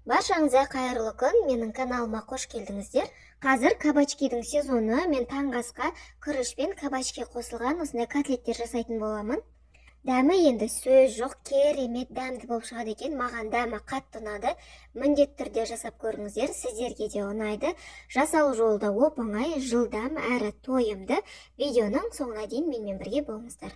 Баршаңызға қайырлы күн, менің каналыма қош келдіңіздер. Қазір кабачкидің сезоны, мен таңғы асқа күріш пен кабачки қосылған осындай котлеттер жасайтын боламын. Дәмі енді сөз жоқ, керемет дәмді болып шығады екен. Маған дәмі қатты ұнады. Міндетті түрде жасап көріңіздер, сіздерге де ұнайды. Жасау жолы да оп-оңай, жылдам әрі тойымды. Видеоның соңына дейін менімен бірге болыңыздар.